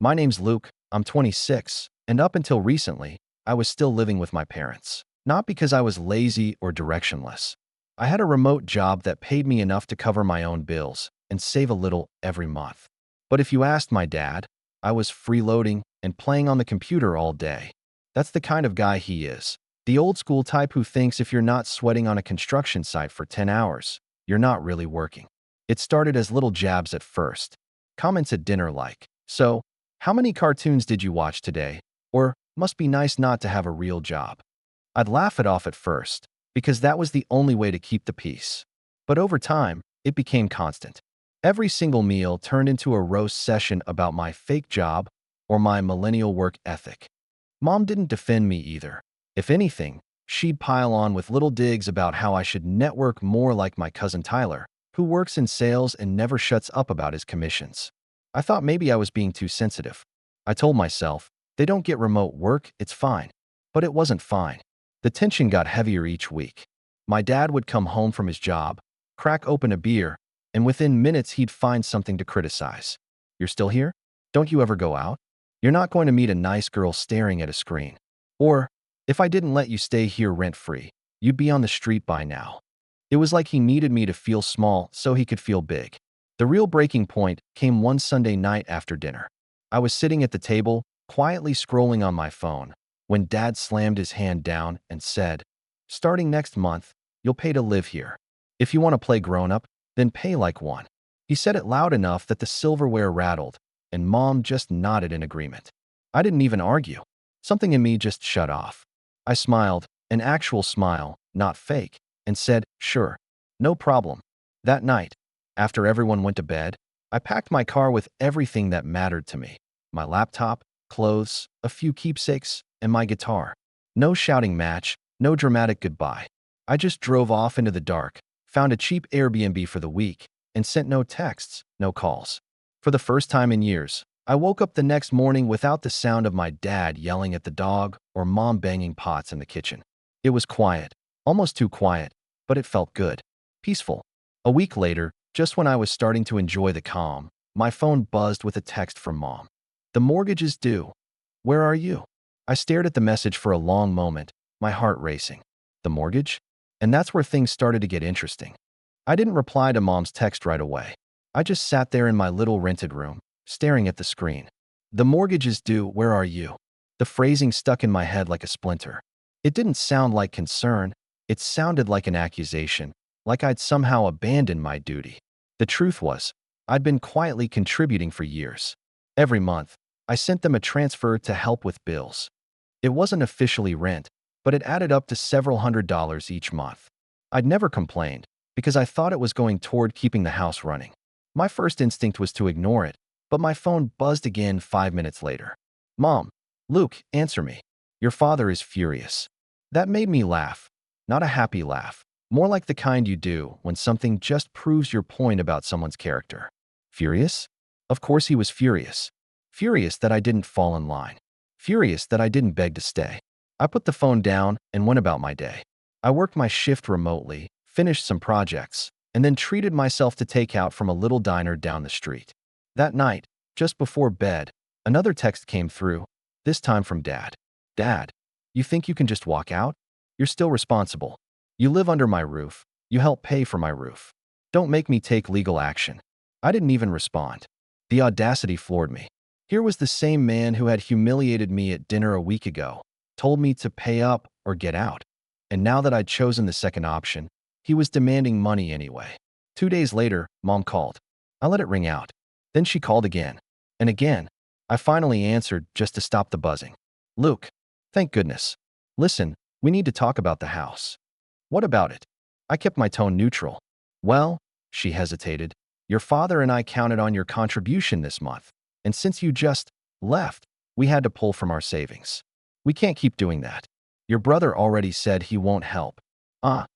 My name's Luke, I'm 26, and up until recently, I was still living with my parents. Not because I was lazy or directionless. I had a remote job that paid me enough to cover my own bills and save a little every month. But if you asked my dad, I was freeloading and playing on the computer all day. That's the kind of guy he is. The old school type who thinks if you're not sweating on a construction site for 10 hours, you're not really working. It started as little jabs at first. Comments at dinner like, "So, how many cartoons did you watch today?" Or, "Must be nice not to have a real job." I'd laugh it off at first, because that was the only way to keep the peace. But over time, it became constant. Every single meal turned into a roast session about my fake job or my millennial work ethic. Mom didn't defend me either. If anything, she'd pile on with little digs about how I should network more like my cousin Tyler, who works in sales and never shuts up about his commissions. I thought maybe I was being too sensitive. I told myself, they don't get remote work, it's fine. But it wasn't fine. The tension got heavier each week. My dad would come home from his job, crack open a beer, and within minutes he'd find something to criticize. "You're still here? Don't you ever go out? You're not going to meet a nice girl staring at a screen." Or, "If I didn't let you stay here rent-free, you'd be on the street by now." It was like he needed me to feel small so he could feel big. The real breaking point came one Sunday night after dinner. I was sitting at the table, quietly scrolling on my phone, when Dad slammed his hand down and said, "Starting next month, you'll pay to live here. If you want to play grown-up, then pay like one." He said it loud enough that the silverware rattled, and Mom just nodded in agreement. I didn't even argue. Something in me just shut off. I smiled, an actual smile, not fake, and said, "Sure, no problem." That night, after everyone went to bed, I packed my car with everything that mattered to me: my laptop, clothes, a few keepsakes, and my guitar. No shouting match, no dramatic goodbye. I just drove off into the dark, found a cheap Airbnb for the week, and sent no texts, no calls. For the first time in years, I woke up the next morning without the sound of my dad yelling at the dog or Mom banging pots in the kitchen. It was quiet, almost too quiet, but it felt good, peaceful. A week later, just when I was starting to enjoy the calm, my phone buzzed with a text from Mom. "The mortgage is due. Where are you?" I stared at the message for a long moment, my heart racing. The mortgage? And that's where things started to get interesting. I didn't reply to Mom's text right away. I just sat there in my little rented room, staring at the screen. "The mortgage is due, where are you?" The phrasing stuck in my head like a splinter. It didn't sound like concern, it sounded like an accusation, like I'd somehow abandoned my duty. The truth was, I'd been quietly contributing for years. Every month, I sent them a transfer to help with bills. It wasn't officially rent, but it added up to several $100s each month. I'd never complained, because I thought it was going toward keeping the house running. My first instinct was to ignore it, but my phone buzzed again 5 minutes later. "Mom, Luke, answer me. Your father is furious." That made me laugh. Not a happy laugh, more like the kind you do when something just proves your point about someone's character. Furious? Of course he was furious. Furious that I didn't fall in line. Furious that I didn't beg to stay. I put the phone down and went about my day. I worked my shift remotely, finished some projects, and then treated myself to takeout from a little diner down the street. That night, just before bed, another text came through, this time from Dad. "Dad, you think you can just walk out? You're still responsible. You live under my roof. You help pay for my roof. Don't make me take legal action." I didn't even respond. The audacity floored me. Here was the same man who had humiliated me at dinner a week ago, told me to pay up or get out. And now that I'd chosen the second option, he was demanding money anyway. 2 days later, Mom called. I let it ring out. Then she called again. And again. I finally answered just to stop the buzzing. "Luke, thank goodness. Listen, we need to talk about the house." "What about it?" I kept my tone neutral. "Well," she hesitated, "your father and I counted on your contribution this month. And since you just left, we had to pull from our savings. We can't keep doing that. Your brother already said he won't help."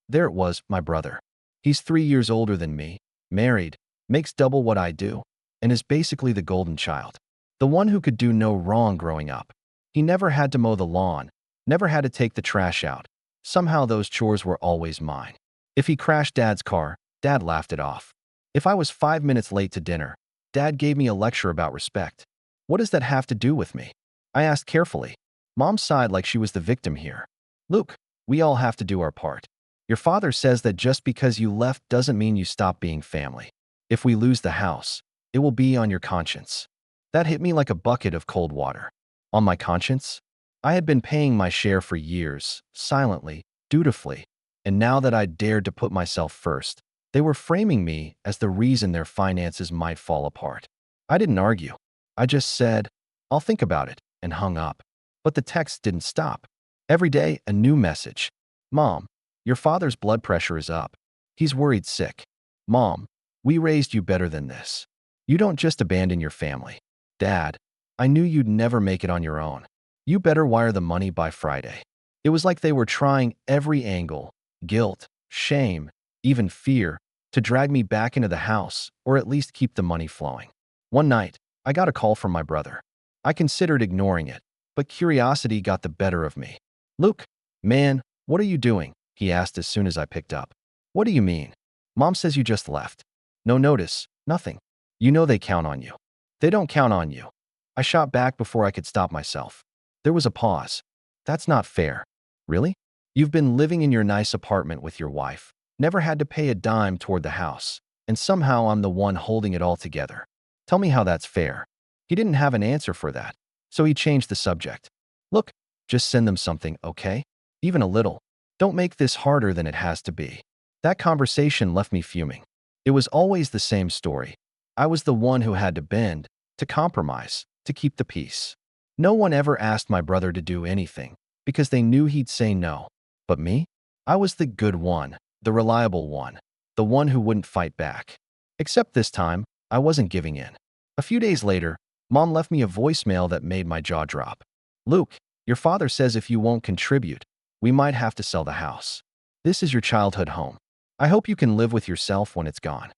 There it was, my brother. He's 3 years older than me, married, makes double what I do, and is basically the golden child. The one who could do no wrong growing up. He never had to mow the lawn, never had to take the trash out. Somehow those chores were always mine. If he crashed Dad's car, Dad laughed it off. If I was 5 minutes late to dinner, Dad gave me a lecture about respect. What does that have to do with me? I asked carefully. Mom sighed like she was the victim here. Luke, we all have to do our part. Your father says that just because you left doesn't mean you stop being family. If we lose the house, it will be on your conscience. That hit me like a bucket of cold water. On my conscience? I had been paying my share for years, silently, dutifully, and now that I dared to put myself first, they were framing me as the reason their finances might fall apart. I didn't argue. I just said, I'll think about it, and hung up. But the text didn't stop. Every day, a new message. Mom, your father's blood pressure is up. He's worried sick. Mom, we raised you better than this. You don't just abandon your family. Dad, I knew you'd never make it on your own. You better wire the money by Friday. It was like they were trying every angle, guilt, shame, even fear, to drag me back into the house or at least keep the money flowing. One night, I got a call from my brother. I considered ignoring it, but curiosity got the better of me. Luke, man, what are you doing? He asked as soon as I picked up. What do you mean? Mom says you just left. No notice, nothing. You know they count on you. They don't count on you. I shot back before I could stop myself. There was a pause. That's not fair. Really? You've been living in your nice apartment with your wife, never had to pay a dime toward the house, and somehow I'm the one holding it all together. Tell me how that's fair. He didn't have an answer for that, so he changed the subject. Look, just send them something, okay? Even a little. Don't make this harder than it has to be. That conversation left me fuming. It was always the same story. I was the one who had to bend, to compromise, to keep the peace. No one ever asked my brother to do anything, because they knew he'd say no. But me? I was the good one, the reliable one, the one who wouldn't fight back. Except this time, I wasn't giving in. A few days later, Mom left me a voicemail that made my jaw drop. Luke, your father says if you won't contribute, we might have to sell the house. This is your childhood home. I hope you can live with yourself when it's gone.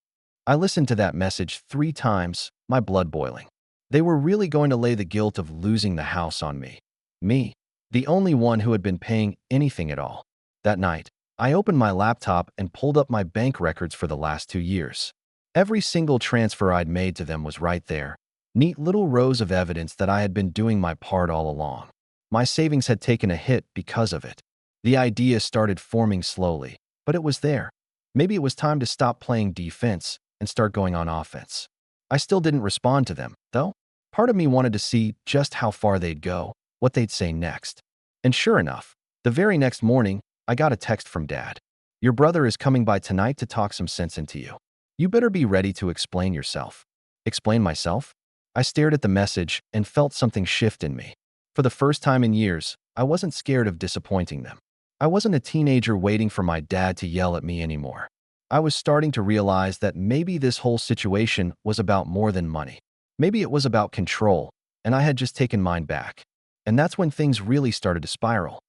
I listened to that message 3 times, my blood boiling. They were really going to lay the guilt of losing the house on me. Me, the only one who had been paying anything at all. That night, I opened my laptop and pulled up my bank records for the last 2 years. Every single transfer I'd made to them was right there. Neat little rows of evidence that I had been doing my part all along. My savings had taken a hit because of it. The idea started forming slowly, but it was there. Maybe it was time to stop playing defense and start going on offense. I still didn't respond to them, though. Part of me wanted to see just how far they'd go, what they'd say next. And sure enough, the very next morning, I got a text from Dad. Your brother is coming by tonight to talk some sense into you. You better be ready to explain yourself. Explain myself? I stared at the message and felt something shift in me. For the first time in years, I wasn't scared of disappointing them. I wasn't a teenager waiting for my dad to yell at me anymore. I was starting to realize that maybe this whole situation was about more than money. Maybe it was about control, and I had just taken mine back. And that's when things really started to spiral.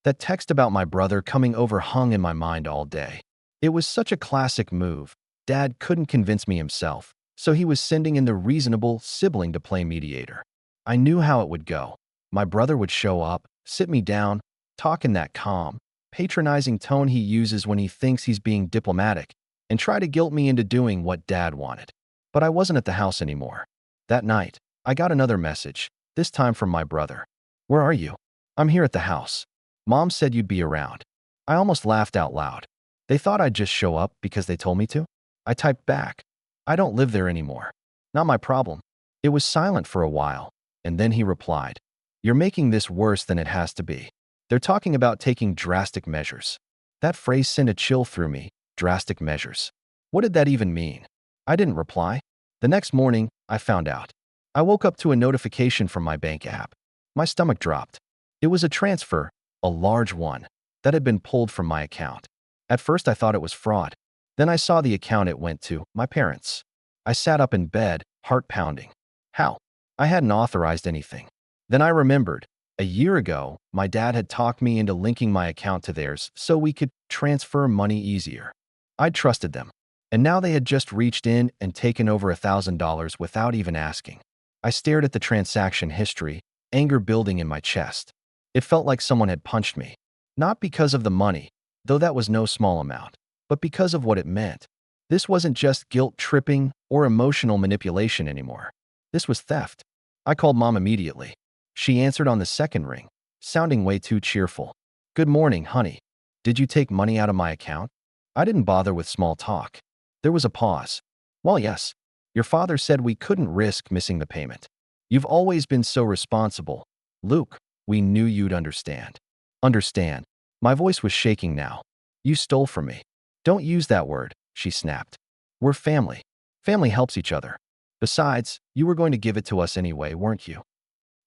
That text about my brother coming over hung in my mind all day. It was such a classic move. Dad couldn't convince me himself, so he was sending in the reasonable sibling to play mediator. I knew how it would go. My brother would show up, sit me down, talk in that calm, patronizing tone he uses when he thinks he's being diplomatic, and try to guilt me into doing what Dad wanted. But I wasn't at the house anymore. That night, I got another message, this time from my brother. Where are you? I'm here at the house. Mom said you'd be around. I almost laughed out loud. They thought I'd just show up because they told me to? I typed back. I don't live there anymore. Not my problem. It was silent for a while, and then he replied. You're making this worse than it has to be. They're talking about taking drastic measures. That phrase sent a chill through me, drastic measures. What did that even mean? I didn't reply. The next morning, I found out. I woke up to a notification from my bank app. My stomach dropped. It was a transfer, a large one, that had been pulled from my account. At first I thought it was fraud. Then I saw the account it went to, my parents. I sat up in bed, heart pounding. How? I hadn't authorized anything. Then I remembered. A year ago, my dad had talked me into linking my account to theirs so we could transfer money easier. I'd trusted them. And now they had just reached in and taken over $1,000 without even asking. I stared at the transaction history, anger building in my chest. It felt like someone had punched me. Not because of the money, though that was no small amount, but because of what it meant. This wasn't just guilt tripping or emotional manipulation anymore. This was theft. I called Mom immediately. She answered on the second ring, sounding way too cheerful. Good morning, honey. Did you take money out of my account? I didn't bother with small talk. There was a pause. Well, yes. Your father said we couldn't risk missing the payment. You've always been so responsible. Luke, we knew you'd understand. Understand. My voice was shaking now. You stole from me. Don't use that word, she snapped. We're family. Family helps each other. Besides, you were going to give it to us anyway, weren't you?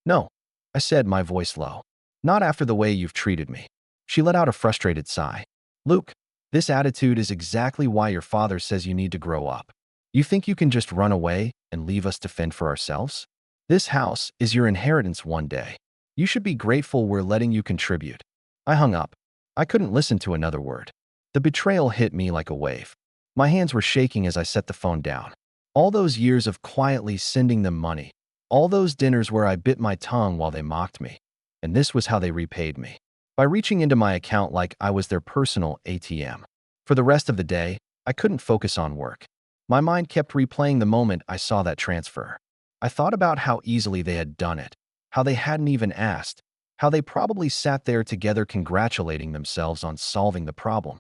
No, I said, my voice low. Not after the way you've treated me. She let out a frustrated sigh. Luke, this attitude is exactly why your father says you need to grow up. You think you can just run away and leave us to fend for ourselves? This house is your inheritance one day. You should be grateful we're letting you contribute. I hung up. I couldn't listen to another word. The betrayal hit me like a wave. My hands were shaking as I set the phone down. All those years of quietly sending them money. All those dinners where I bit my tongue while they mocked me. And this was how they repaid me. By reaching into my account like I was their personal ATM. For the rest of the day, I couldn't focus on work. My mind kept replaying the moment I saw that transfer. I thought about how easily they had done it, how they hadn't even asked, how they probably sat there together congratulating themselves on solving the problem.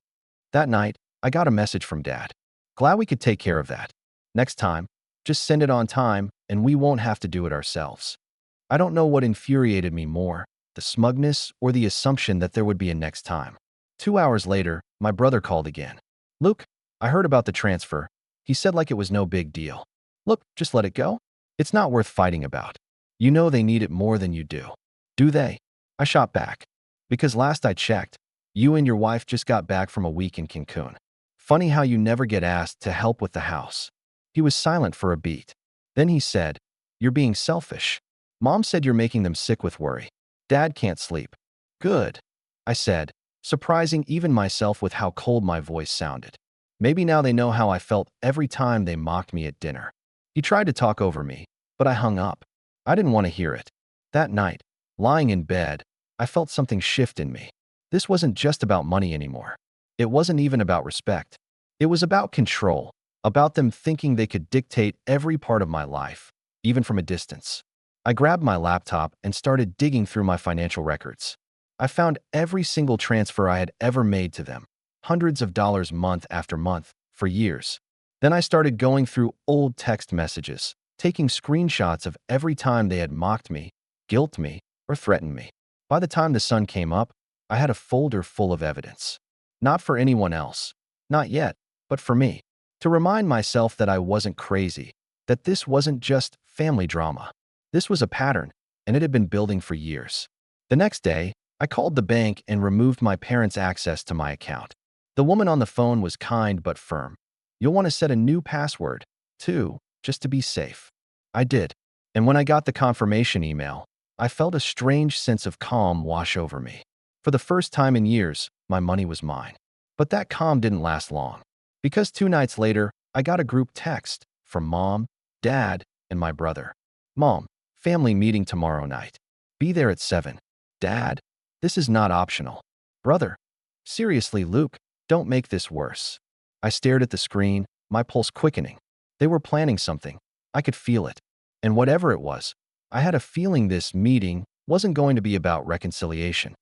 That night, I got a message from Dad. Glad we could take care of that. Next time, just send it on time and we won't have to do it ourselves. I don't know what infuriated me more, the smugness or the assumption that there would be a next time. 2 hours later, my brother called again. Luke, I heard about the transfer. He said like it was no big deal. Look, just let it go. It's not worth fighting about. You know they need it more than you do. Do they? I shot back. Because last I checked, you and your wife just got back from a week in Cancun. Funny how you never get asked to help with the house. He was silent for a beat. Then he said, You're being selfish. Mom said you're making them sick with worry. Dad can't sleep. Good, I said, surprising even myself with how cold my voice sounded. Maybe now they know how I felt every time they mocked me at dinner. He tried to talk over me, but I hung up. I didn't want to hear it. That night, lying in bed, I felt something shift in me. This wasn't just about money anymore. It wasn't even about respect. It was about control, about them thinking they could dictate every part of my life, even from a distance. I grabbed my laptop and started digging through my financial records. I found every single transfer I had ever made to them, hundreds of dollars month after month, for years. Then I started going through old text messages, taking screenshots of every time they had mocked me, guilt me, or threatened me. By the time the sun came up, I had a folder full of evidence. Not for anyone else. Not yet, but for me. To remind myself that I wasn't crazy, that this wasn't just family drama. This was a pattern, and it had been building for years. The next day, I called the bank and removed my parents' access to my account. The woman on the phone was kind but firm. You'll want to set a new password, too, just to be safe. I did. And when I got the confirmation email, I felt a strange sense of calm wash over me. For the first time in years, my money was mine. But that calm didn't last long. Because 2 nights later, I got a group text from Mom, Dad, and my brother. Mom, family meeting tomorrow night. Be there at 7. Dad, this is not optional. Brother, seriously, Luke, don't make this worse. I stared at the screen, my pulse quickening. They were planning something. I could feel it. And whatever it was, I had a feeling this meeting wasn't going to be about reconciliation.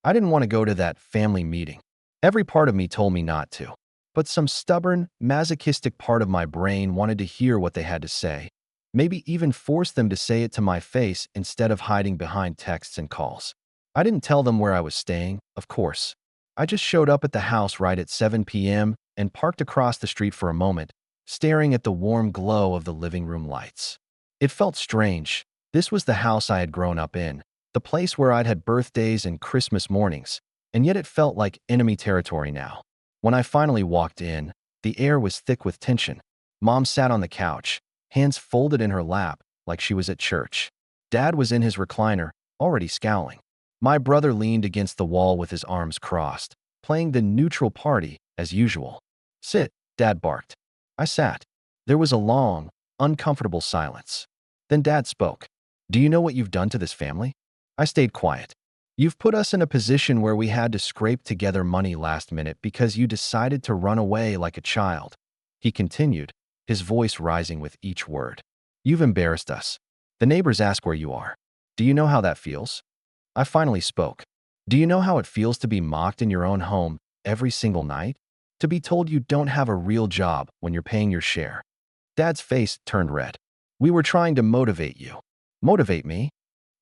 I didn't want to go to that family meeting. Every part of me told me not to. But some stubborn, masochistic part of my brain wanted to hear what they had to say. Maybe even force them to say it to my face instead of hiding behind texts and calls. I didn't tell them where I was staying, of course. I just showed up at the house right at 7 p.m. and parked across the street for a moment, staring at the warm glow of the living room lights. It felt strange. This was the house I had grown up in, the place where I'd had birthdays and Christmas mornings, and yet it felt like enemy territory now. When I finally walked in, the air was thick with tension. Mom sat on the couch, hands folded in her lap like she was at church. Dad was in his recliner, already scowling. My brother leaned against the wall with his arms crossed, playing the neutral party as usual. Sit, Dad barked. I sat. There was a long, uncomfortable silence. Then Dad spoke. Do you know what you've done to this family? I stayed quiet. You've put us in a position where we had to scrape together money last minute because you decided to run away like a child. He continued, his voice rising with each word. You've embarrassed us. The neighbors ask where you are. Do you know how that feels? I finally spoke. Do you know how it feels to be mocked in your own home every single night? To be told you don't have a real job when you're paying your share? Dad's face turned red. We were trying to motivate you. Motivate me?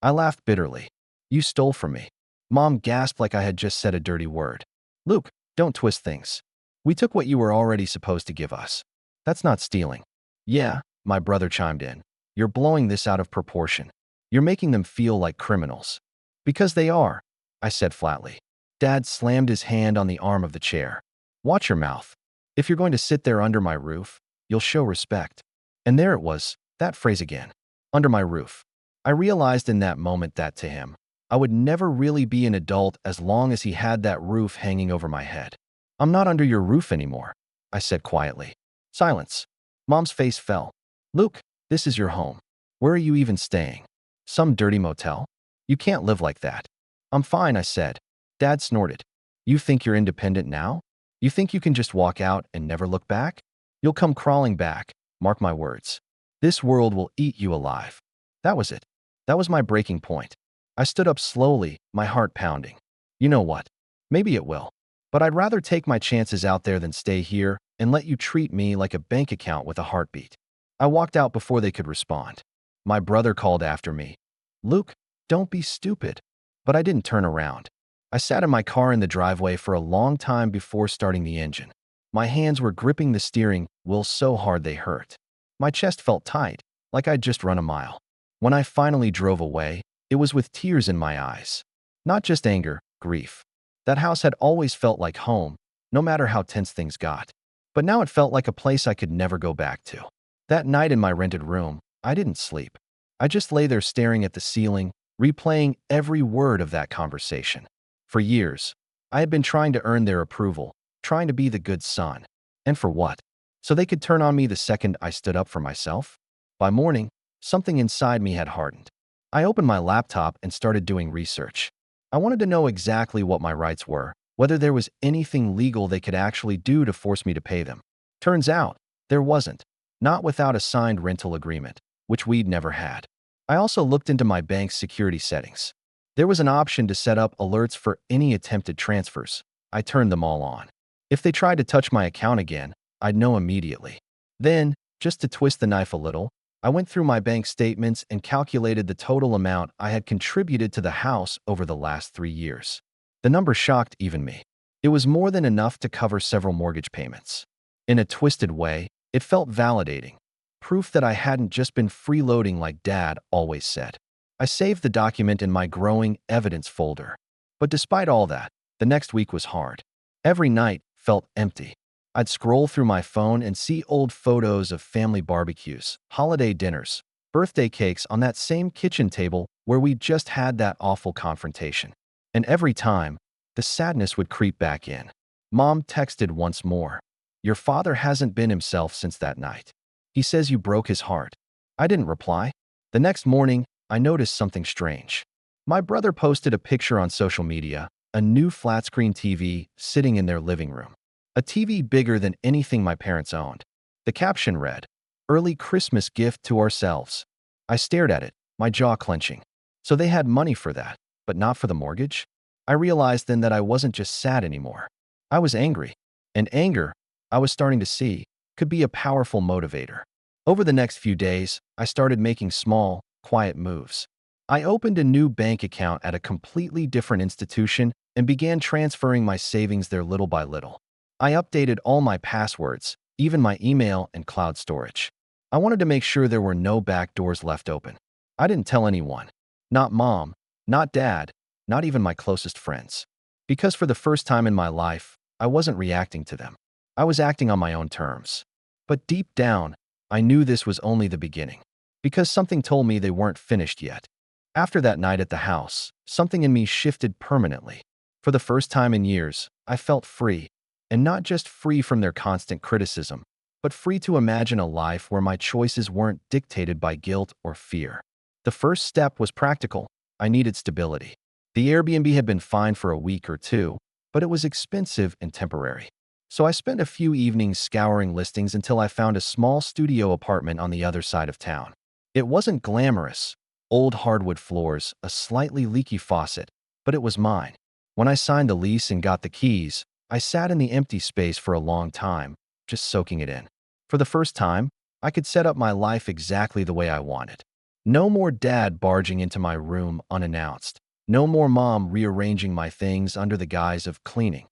I laughed bitterly. You stole from me. Mom gasped like I had just said a dirty word. Luke, don't twist things. We took what you were already supposed to give us. That's not stealing. Yeah, my brother chimed in. You're blowing this out of proportion. You're making them feel like criminals. Because they are, I said flatly. Dad slammed his hand on the arm of the chair. Watch your mouth. If you're going to sit there under my roof, you'll show respect. And there it was, that phrase again. Under my roof. I realized in that moment that to him, I would never really be an adult as long as he had that roof hanging over my head. I'm not under your roof anymore, I said quietly. Silence. Mom's face fell. Luke, this is your home. Where are you even staying? Some dirty motel? You can't live like that. I'm fine, I said. Dad snorted. You think you're independent now? You think you can just walk out and never look back? You'll come crawling back, mark my words. This world will eat you alive. That was it. That was my breaking point. I stood up slowly, my heart pounding. You know what? Maybe it will. But I'd rather take my chances out there than stay here and let you treat me like a bank account with a heartbeat. I walked out before they could respond. My brother called after me. Luke, don't be stupid. But I didn't turn around. I sat in my car in the driveway for a long time before starting the engine. My hands were gripping the steering wheel so hard they hurt. My chest felt tight, like I'd just run a mile. When I finally drove away, it was with tears in my eyes. Not just anger, grief. That house had always felt like home, no matter how tense things got. But now it felt like a place I could never go back to. That night in my rented room, I didn't sleep. I just lay there staring at the ceiling, replaying every word of that conversation. For years, I had been trying to earn their approval, trying to be the good son. And for what? So they could turn on me the second I stood up for myself? By morning, something inside me had hardened. I opened my laptop and started doing research. I wanted to know exactly what my rights were, whether there was anything legal they could actually do to force me to pay them. Turns out, there wasn't. Not without a signed rental agreement, which we'd never had. I also looked into my bank's security settings. There was an option to set up alerts for any attempted transfers. I turned them all on. If they tried to touch my account again, I'd know immediately. Then, just to twist the knife a little, I went through my bank statements and calculated the total amount I had contributed to the house over the last 3 years. The number shocked even me. It was more than enough to cover several mortgage payments. In a twisted way, it felt validating. Proof that I hadn't just been freeloading like Dad always said. I saved the document in my growing evidence folder. But despite all that, the next week was hard. Every night felt empty. I'd scroll through my phone and see old photos of family barbecues, holiday dinners, birthday cakes on that same kitchen table where we just had that awful confrontation. And every time, the sadness would creep back in. Mom texted once more. Your father hasn't been himself since that night. He says you broke his heart. I didn't reply. The next morning, I noticed something strange. My brother posted a picture on social media, a new flat-screen TV sitting in their living room. A TV bigger than anything my parents owned. The caption read, "Early Christmas gift to ourselves." I stared at it, my jaw clenching. So they had money for that, but not for the mortgage? I realized then that I wasn't just sad anymore. I was angry. And anger, I was starting to see, could be a powerful motivator. Over the next few days, I started making small, quiet moves. I opened a new bank account at a completely different institution and began transferring my savings there little by little. I updated all my passwords, even my email and cloud storage. I wanted to make sure there were no back doors left open. I didn't tell anyone. Not Mom, not Dad, not even my closest friends. Because for the first time in my life, I wasn't reacting to them. I was acting on my own terms. But deep down, I knew this was only the beginning. Because something told me they weren't finished yet. After that night at the house, something in me shifted permanently. For the first time in years, I felt free. And not just free from their constant criticism, but free to imagine a life where my choices weren't dictated by guilt or fear. The first step was practical. I needed stability. The Airbnb had been fine for a week or two, but it was expensive and temporary. So I spent a few evenings scouring listings until I found a small studio apartment on the other side of town. It wasn't glamorous, old hardwood floors, a slightly leaky faucet, but it was mine. When I signed the lease and got the keys, I sat in the empty space for a long time, just soaking it in. For the first time, I could set up my life exactly the way I wanted. No more dad barging into my room unannounced. No more mom rearranging my things under the guise of cleaning.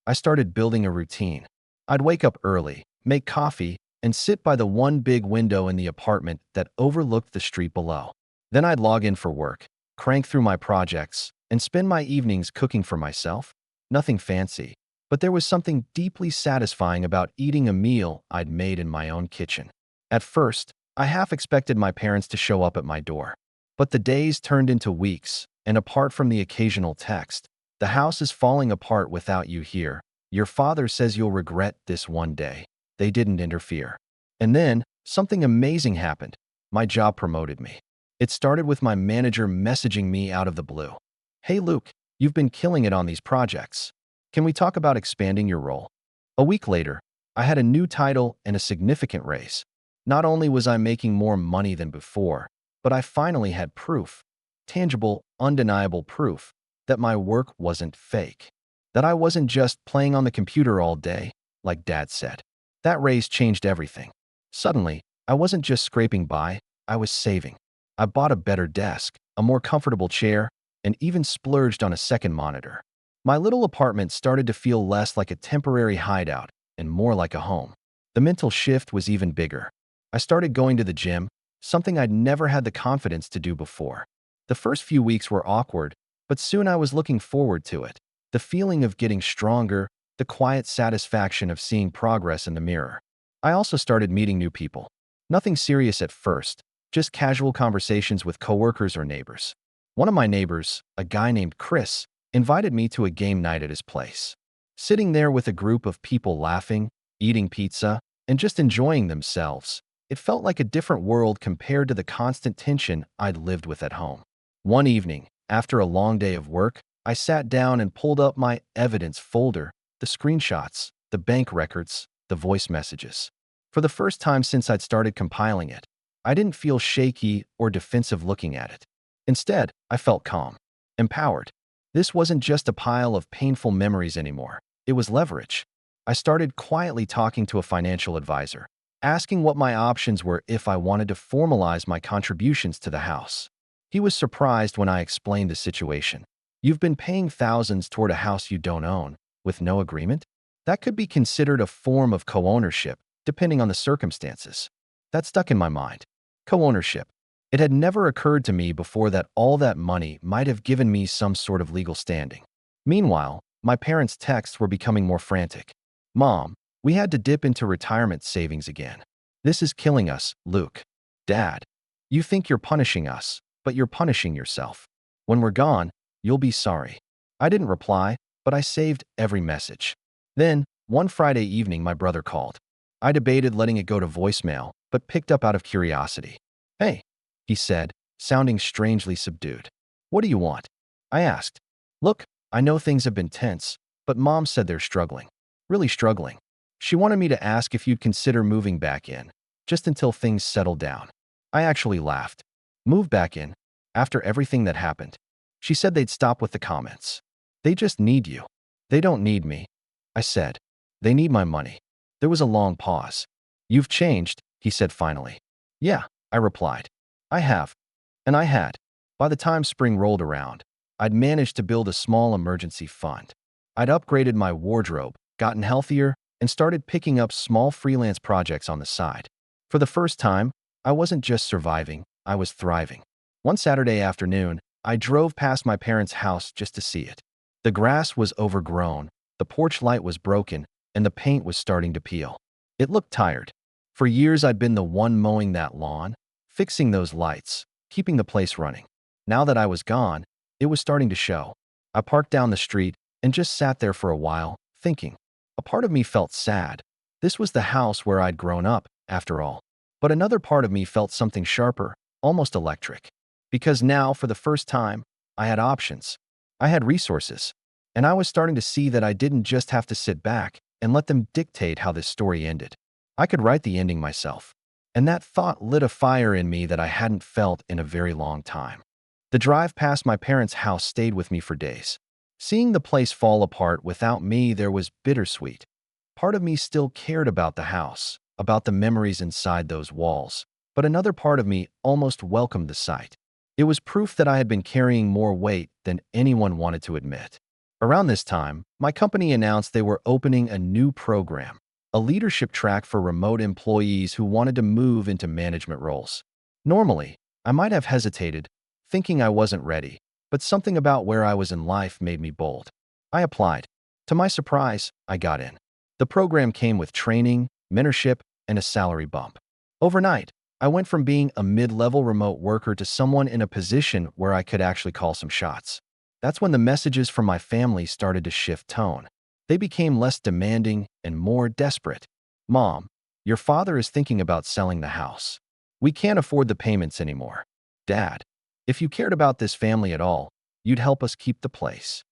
I started building a routine. I'd wake up early, make coffee, and sit by the one big window in the apartment that overlooked the street below. Then I'd log in for work, crank through my projects, and spend my evenings cooking for myself. Nothing fancy, but there was something deeply satisfying about eating a meal I'd made in my own kitchen. At first, I half expected my parents to show up at my door. But the days turned into weeks, and apart from the occasional text, "The house is falling apart without you here. Your father says you'll regret this one day," they didn't interfere. And then, something amazing happened. My job promoted me. It started with my manager messaging me out of the blue. "Hey Luke, you've been killing it on these projects. Can we talk about expanding your role?" A week later, I had a new title and a significant raise. Not only was I making more money than before, but I finally had proof, tangible, undeniable proof, that my work wasn't fake. That I wasn't just playing on the computer all day, like Dad said. That raise changed everything. Suddenly, I wasn't just scraping by, I was saving. I bought a better desk, a more comfortable chair, and even splurged on a second monitor. My little apartment started to feel less like a temporary hideout and more like a home. The mental shift was even bigger. I started going to the gym, something I'd never had the confidence to do before. The first few weeks were awkward, but soon I was looking forward to it. The feeling of getting stronger, the quiet satisfaction of seeing progress in the mirror. I also started meeting new people. Nothing serious at first, just casual conversations with coworkers or neighbors. One of my neighbors, a guy named Chris, invited me to a game night at his place. Sitting there with a group of people laughing, eating pizza, and just enjoying themselves, it felt like a different world compared to the constant tension I'd lived with at home. One evening, after a long day of work, I sat down and pulled up my evidence folder, the screenshots, the bank records, the voice messages. For the first time since I'd started compiling it, I didn't feel shaky or defensive looking at it. Instead, I felt calm, empowered. This wasn't just a pile of painful memories anymore. It was leverage. I started quietly talking to a financial advisor, asking what my options were if I wanted to formalize my contributions to the house. He was surprised when I explained the situation. "You've been paying thousands toward a house you don't own, with no agreement? That could be considered a form of co-ownership, depending on the circumstances." That stuck in my mind. Co-ownership. It had never occurred to me before that all that money might have given me some sort of legal standing. Meanwhile, my parents' texts were becoming more frantic. "Mom, we had to dip into retirement savings again. This is killing us, Luke." "Dad, you think you're punishing us, but you're punishing yourself. When we're gone, you'll be sorry." I didn't reply, but I saved every message. Then, one Friday evening, my brother called. I debated letting it go to voicemail, but picked up out of curiosity. "Hey," he said, sounding strangely subdued. "What do you want?" I asked. "Look, I know things have been tense, but Mom said they're struggling. Really struggling. She wanted me to ask if you'd consider moving back in, just until things settle down." I actually laughed. "Move back in? After everything that happened?" She said they'd stop with the comments. "They just need you." "They don't need me," I said. "They need my money." There was a long pause. "You've changed," he said finally. "Yeah," I replied. "I have." And I had. By the time spring rolled around, I'd managed to build a small emergency fund. I'd upgraded my wardrobe, gotten healthier, and started picking up small freelance projects on the side. For the first time, I wasn't just surviving, I was thriving. One Saturday afternoon, I drove past my parents' house just to see it. The grass was overgrown, the porch light was broken, and the paint was starting to peel. It looked tired. For years, I'd been the one mowing that lawn, fixing those lights, keeping the place running. Now that I was gone, it was starting to show. I parked down the street and just sat there for a while, thinking. A part of me felt sad. This was the house where I'd grown up, after all. But another part of me felt something sharper, almost electric. Because now, for the first time, I had options. I had resources. And I was starting to see that I didn't just have to sit back and let them dictate how this story ended. I could write the ending myself. And that thought lit a fire in me that I hadn't felt in a very long time. The drive past my parents' house stayed with me for days. Seeing the place fall apart without me there was bittersweet. Part of me still cared about the house, about the memories inside those walls, but another part of me almost welcomed the sight. It was proof that I had been carrying more weight than anyone wanted to admit. Around this time, my company announced they were opening a new program, a leadership track for remote employees who wanted to move into management roles. Normally, I might have hesitated, thinking I wasn't ready, but something about where I was in life made me bold. I applied. To my surprise, I got in. The program came with training, mentorship, and a salary bump. Overnight, I went from being a mid-level remote worker to someone in a position where I could actually call some shots. That's when the messages from my family started to shift tone. They became less demanding and more desperate. Mom, your father is thinking about selling the house. We can't afford the payments anymore. Dad, if you cared about this family at all, you'd help us keep the place.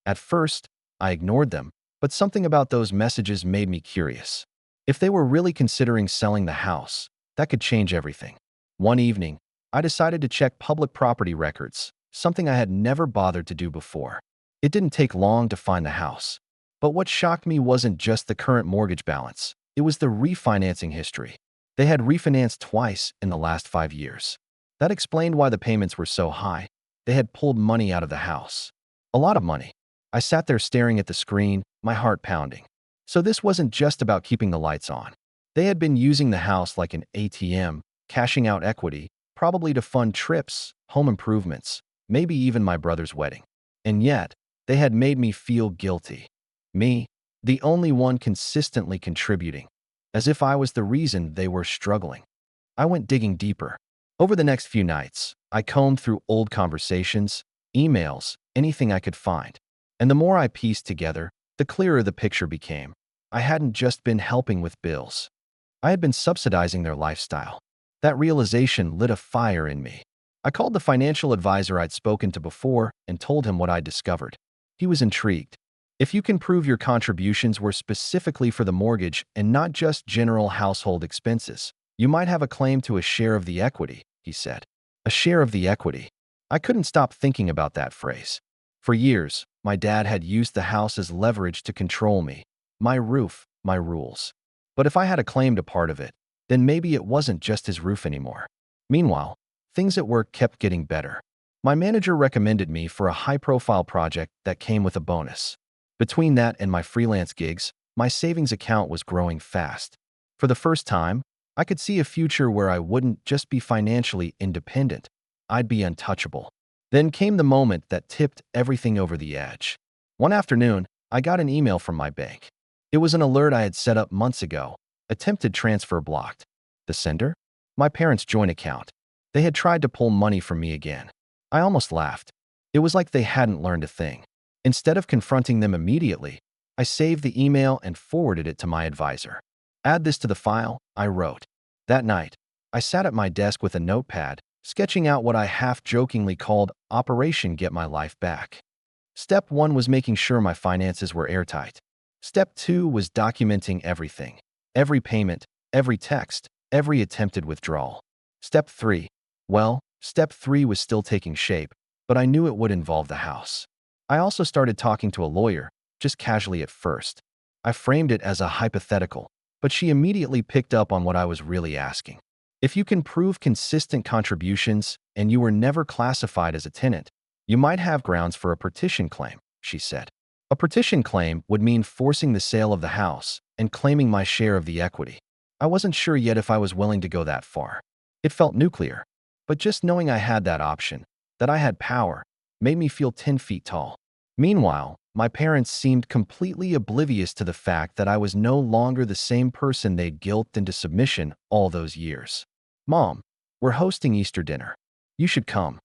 At first, I ignored them, but something about those messages made me curious. If they were really considering selling the house, that could change everything. One evening, I decided to check public property records, something I had never bothered to do before. It didn't take long to find the house. But what shocked me wasn't just the current mortgage balance, it was the refinancing history. They had refinanced twice in the last 5 years. That explained why the payments were so high. They had pulled money out of the house. A lot of money. I sat there staring at the screen, my heart pounding. So this wasn't just about keeping the lights on. They had been using the house like an ATM, cashing out equity, probably to fund trips, home improvements, maybe even my brother's wedding. And yet, they had made me feel guilty. Me, the only one consistently contributing, as if I was the reason they were struggling. I went digging deeper. Over the next few nights, I combed through old conversations, emails, anything I could find. And the more I pieced together, the clearer the picture became. I hadn't just been helping with bills. I had been subsidizing their lifestyle. That realization lit a fire in me. I called the financial advisor I'd spoken to before and told him what I'd discovered. He was intrigued. If you can prove your contributions were specifically for the mortgage and not just general household expenses, you might have a claim to a share of the equity, he said. A share of the equity. I couldn't stop thinking about that phrase. For years, my dad had used the house as leverage to control me. My roof, my rules. But if I had a claim to part of it, then maybe it wasn't just his roof anymore. Meanwhile, things at work kept getting better. My manager recommended me for a high-profile project that came with a bonus. Between that and my freelance gigs, my savings account was growing fast. For the first time, I could see a future where I wouldn't just be financially independent. I'd be untouchable. Then came the moment that tipped everything over the edge. One afternoon, I got an email from my bank. It was an alert I had set up months ago. Attempted transfer blocked. The sender? My parents' joint account. They had tried to pull money from me again. I almost laughed. It was like they hadn't learned a thing. Instead of confronting them immediately, I saved the email and forwarded it to my advisor. Add this to the file, I wrote. That night, I sat at my desk with a notepad, sketching out what I half-jokingly called Operation Get My Life Back. Step 1 was making sure my finances were airtight. Step 2 was documenting everything. Every payment, every text, every attempted withdrawal. Step 3. Well, Step 3 was still taking shape, but I knew it would involve the house. I also started talking to a lawyer, just casually at first. I framed it as a hypothetical, but she immediately picked up on what I was really asking. If you can prove consistent contributions and you were never classified as a tenant, you might have grounds for a partition claim, she said. A partition claim would mean forcing the sale of the house and claiming my share of the equity. I wasn't sure yet if I was willing to go that far. It felt nuclear, but just knowing I had that option, that I had power, made me feel 10 feet tall. Meanwhile, my parents seemed completely oblivious to the fact that I was no longer the same person they'd guilted into submission all those years. Mom, we're hosting Easter dinner. You should come.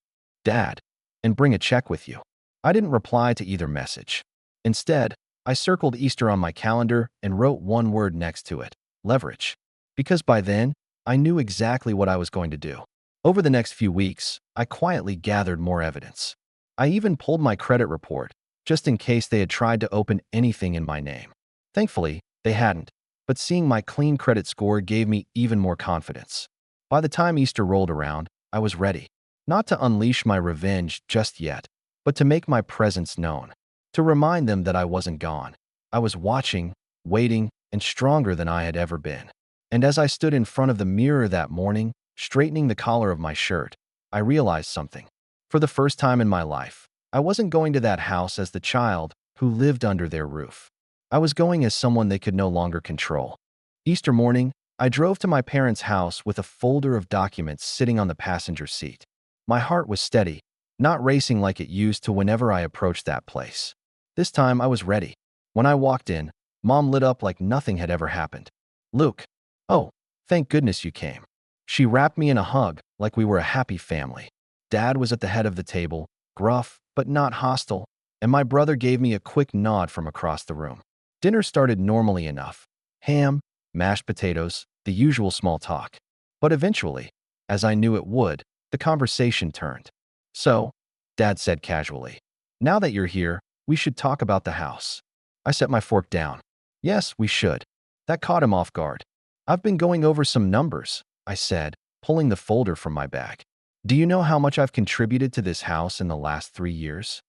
Dad, and bring a check with you. I didn't reply to either message. Instead, I circled Easter on my calendar and wrote one word next to it, leverage. Because by then, I knew exactly what I was going to do. Over the next few weeks, I quietly gathered more evidence. I even pulled my credit report, just in case they had tried to open anything in my name. Thankfully, they hadn't. but seeing my clean credit score gave me even more confidence. By the time Easter rolled around, I was ready. Not to unleash my revenge just yet, but to make my presence known. To remind them that I wasn't gone. I was watching, waiting, and stronger than I had ever been. And as I stood in front of the mirror that morning, straightening the collar of my shirt, I realized something. For the first time in my life, I wasn't going to that house as the child who lived under their roof. I was going as someone they could no longer control. Easter morning, I drove to my parents' house with a folder of documents sitting on the passenger seat. My heart was steady, not racing like it used to whenever I approached that place. This time I was ready. When I walked in, Mom lit up like nothing had ever happened. "Luke, oh, thank goodness you came." She wrapped me in a hug like we were a happy family. Dad was at the head of the table, gruff but not hostile, and my brother gave me a quick nod from across the room. Dinner started normally enough. Ham, mashed potatoes, the usual small talk. But eventually, as I knew it would, the conversation turned. "So," Dad said casually, "now that you're here, we should talk about the house." I set my fork down. "Yes, we should." That caught him off guard. "I've been going over some numbers," I said, pulling the folder from my bag. "Do you know how much I've contributed to this house in the last 3 years?"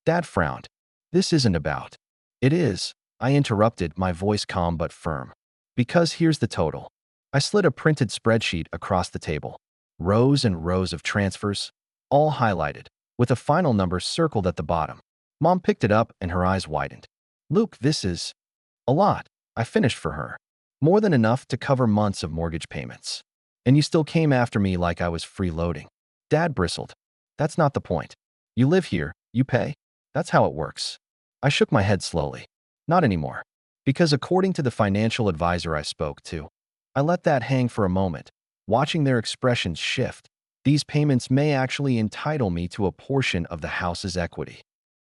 Dad frowned. "This isn't about." "It is," I interrupted, my voice calm but firm. "Because here's the total." I slid a printed spreadsheet across the table. Rows and rows of transfers, all highlighted, with a final number circled at the bottom. Mom picked it up and her eyes widened. "Luke, this is a lot." I finished for her. "More than enough to cover months of mortgage payments. And you still came after me like I was freeloading." Dad bristled. "That's not the point. You live here, you pay. That's how it works." I shook my head slowly. "Not anymore." Because according to the financial advisor I spoke to, I let that hang for a moment, watching their expressions shift. These payments may actually entitle me to a portion of the house's equity.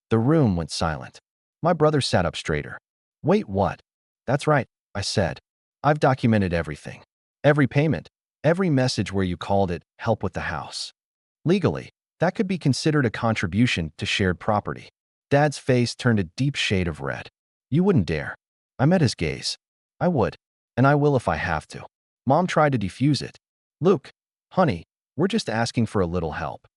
The room went silent. My brother sat up straighter. "Wait, what?" "That's right," I said. "I've documented everything. Every payment, every message where you called it help with the house. Legally, that could be considered a contribution to shared property." Dad's face turned a deep shade of red. "You wouldn't dare." I met his gaze. "I would, and I will if I have to." Mom tried to defuse it. "Luke, honey, we're just asking for a little help."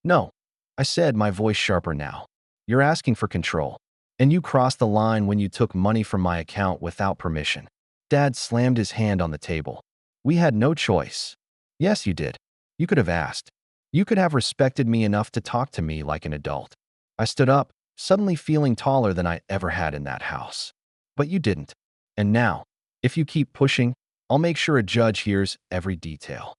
"No," I said, my voice sharper now. "You're asking for control. And you crossed the line when you took money from my account without permission." Dad slammed his hand on the table. "We had no choice." "Yes, you did. You could have asked. You could have respected me enough to talk to me like an adult." I stood up, suddenly feeling taller than I ever had in that house. "But you didn't. And now, if you keep pushing, I'll make sure a judge hears every detail."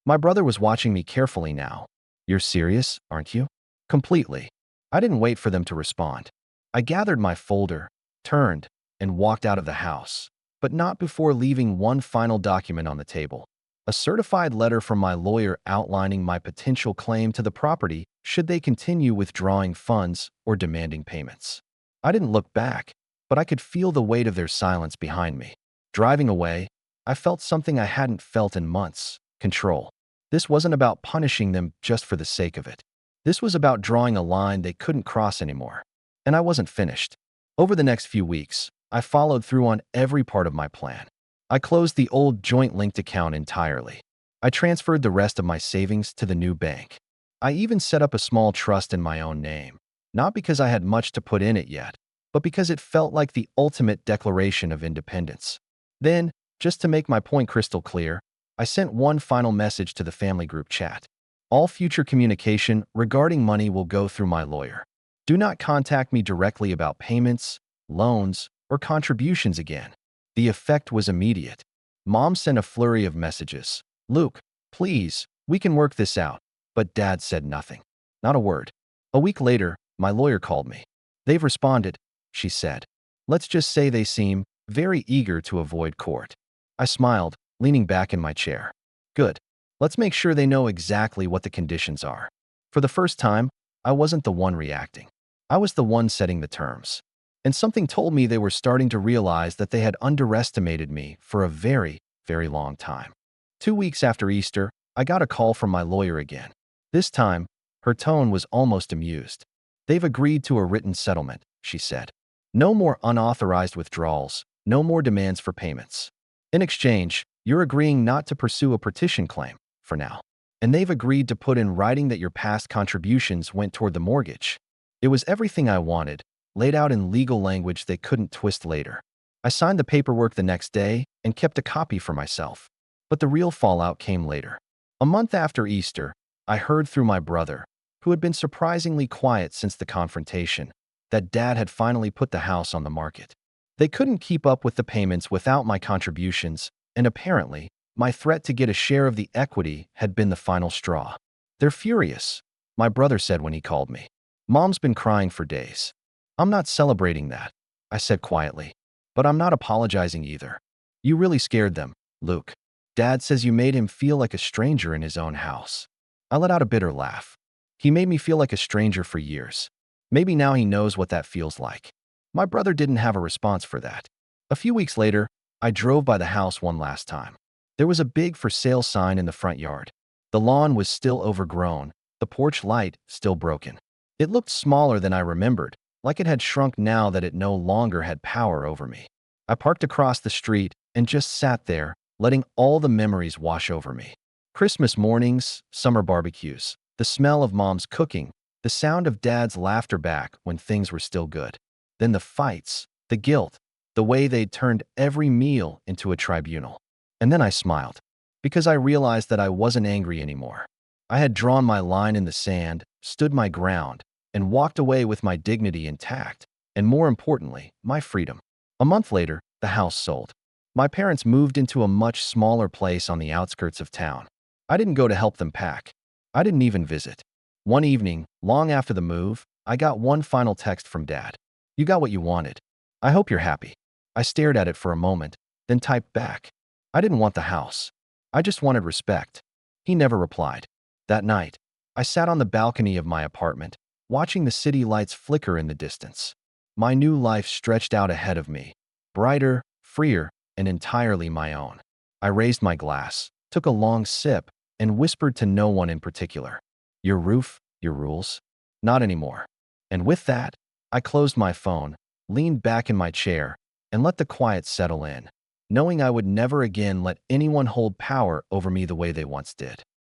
My brother was watching me carefully now. "You're serious, aren't you?" "Completely." I didn't wait for them to respond. I gathered my folder, turned, and walked out of the house, but not before leaving one final document on the table. A certified letter from my lawyer outlining my potential claim to the property should they continue withdrawing funds or demanding payments. I didn't look back, but I could feel the weight of their silence behind me. Driving away, I felt something I hadn't felt in months: control. This wasn't about punishing them just for the sake of it. This was about drawing a line they couldn't cross anymore. And I wasn't finished. Over the next few weeks, I followed through on every part of my plan. I closed the old joint-linked account entirely. I transferred the rest of my savings to the new bank. I even set up a small trust in my own name, not because I had much to put in it yet, but because it felt like the ultimate declaration of independence. Then, just to make my point crystal clear, I sent one final message to the family group chat. "All future communication regarding money will go through my lawyer. Do not contact me directly about payments, loans, or contributions again." The effect was immediate. Mom sent a flurry of messages. "Luke, please, we can work this out." But Dad said nothing. Not a word. A week later, my lawyer called me. "They've responded," she said. "Let's just say they seem very eager to avoid court." I smiled, leaning back in my chair. "Good. Let's make sure they know exactly what the conditions are." For the first time, I wasn't the one reacting. I was the one setting the terms. And something told me they were starting to realize that they had underestimated me for a very, very long time. 2 weeks after Easter, I got a call from my lawyer again. This time, her tone was almost amused. "They've agreed to a written settlement," she said. "No more unauthorized withdrawals, no more demands for payments." In exchange, you're agreeing not to pursue a petition claim, for now. And they've agreed to put in writing that your past contributions went toward the mortgage. It was everything I wanted, laid out in legal language they couldn't twist later. I signed the paperwork the next day and kept a copy for myself. But the real fallout came later. A month after Easter, I heard through my brother, who had been surprisingly quiet since the confrontation, that Dad had finally put the house on the market. They couldn't keep up with the payments without my contributions, and apparently, my threat to get a share of the equity had been the final straw. They're furious, my brother said when he called me. Mom's been crying for days. I'm not celebrating that, I said quietly. But I'm not apologizing either. You really scared them, Luke. Dad says you made him feel like a stranger in his own house. I let out a bitter laugh. He made me feel like a stranger for years. Maybe now he knows what that feels like. My brother didn't have a response for that. A few weeks later, I drove by the house one last time. There was a big for sale sign in the front yard. The lawn was still overgrown, the porch light still broken. It looked smaller than I remembered, like it had shrunk now that it no longer had power over me. I parked across the street and just sat there, letting all the memories wash over me. Christmas mornings, summer barbecues, the smell of Mom's cooking, the sound of Dad's laughter back when things were still good. Then the fights, the guilt, the way they'd turned every meal into a tribunal. And then I smiled, because I realized that I wasn't angry anymore. I had drawn my line in the sand, stood my ground, and walked away with my dignity intact, and more importantly, my freedom. A month later, the house sold. My parents moved into a much smaller place on the outskirts of town. I didn't go to help them pack. I didn't even visit. One evening, long after the move, I got one final text from Dad. You got what you wanted. I hope you're happy. I stared at it for a moment, then typed back. I didn't want the house. I just wanted respect. He never replied. That night, I sat on the balcony of my apartment, watching the city lights flicker in the distance. My new life stretched out ahead of me, brighter, freer, and entirely my own. I raised my glass, took a long sip, and whispered to no one in particular. Your roof, your rules? Not anymore. And with that, I closed my phone, leaned back in my chair, and let the quiet settle in, knowing I would never again let anyone hold power over me the way they once did.